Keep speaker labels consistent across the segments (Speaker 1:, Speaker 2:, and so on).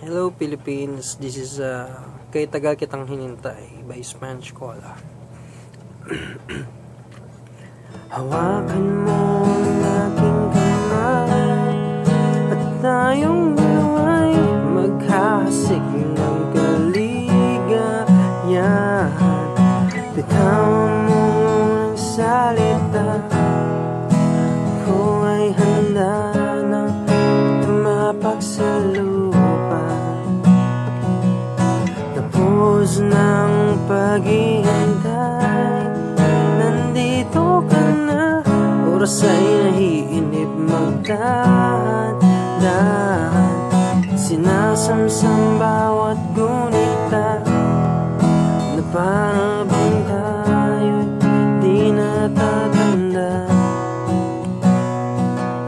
Speaker 1: Hello Philippines, this is Kay Tagal Kitang Hinintay by Spanish Cola. Hawakan mo ang aking kamay at tayong dalawa'y maghahasik ng kaligayahan. Bitawan mo ng salita, ako ay handa nang tumapak sa lupa. Tapos ng paghihintay, nandito ka na. Oras ay nahiinip, magdahan-dahan. Sinasamsam bawat gunita, na para bang tayo'y di natatanda.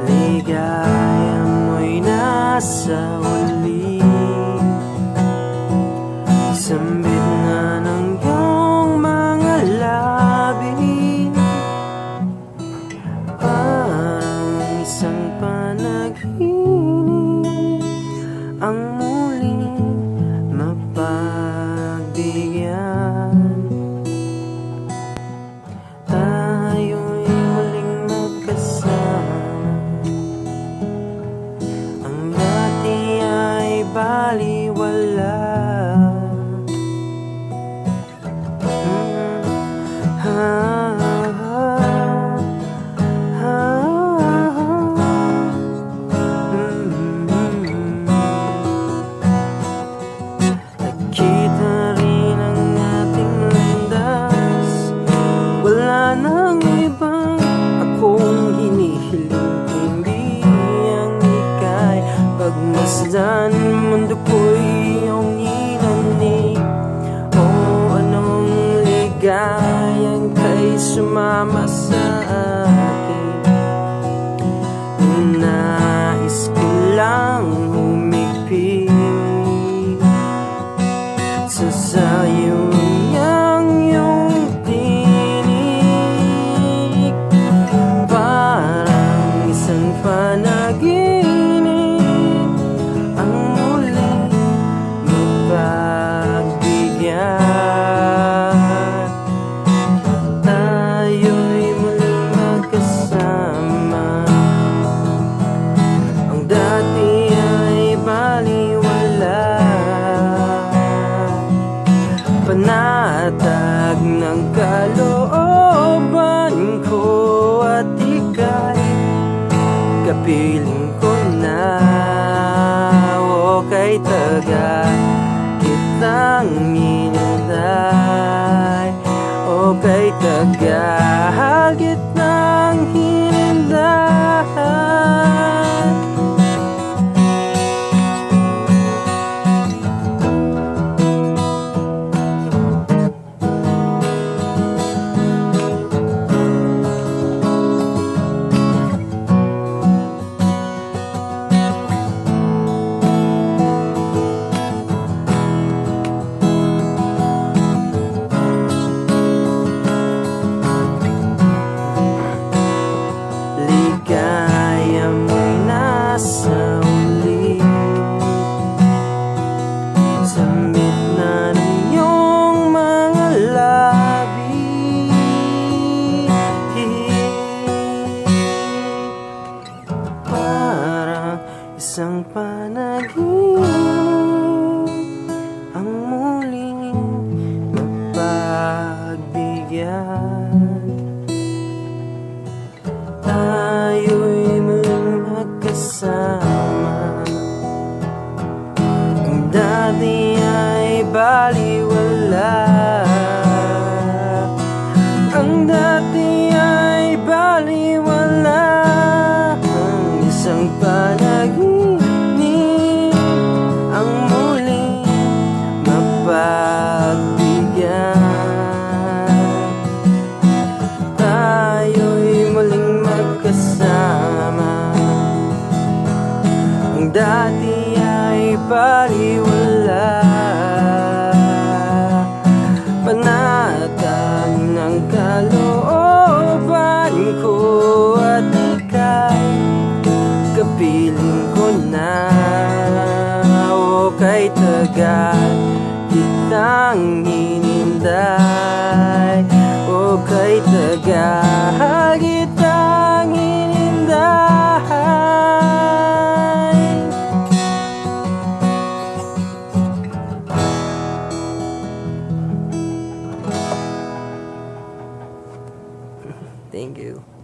Speaker 1: Ligaya mo'y nasa uli, sambit na ng iyong mga labi, parang isang panaginip ang muling mapagbigyan. Tayo'y muling magkasama, ang dati ay baliwala. Nakita rin ang ating landas, wala nang ibang akong hinihiling kundi ang ika'y pagmasdan. Mundo ko'y iyong inanig, o anong ligayang kay sumama sa akin. Nais ko lang humigpit sa sayo niyang iyong tinig, parang isang panaginip ang muling mapagbigyan. Tayo'y muling magkasama, ang dati ay baliwala. Panatag ng kalooban ko at ika'y kapiling ko na. O kay tagal kitang hinintay, o kay tagal kitang hinintay. Ligaya mo'y nasa uli, sambit na ng iyong mga labi, parang isang panaginip ang muling mapagbigyan. Tayo'y muling magkasama, ang dati ay baliwala. Ang dati ay baliwala, ang isang panaginip ang muling mapagbigyan. Tayo'y muling magkasama, ang dati ay baliwala. Panatag ng kalooban ko at ika'y kapiling ko na. O kay tagal kitang hinintay. O kay tagal kitang hinintay. Thank you.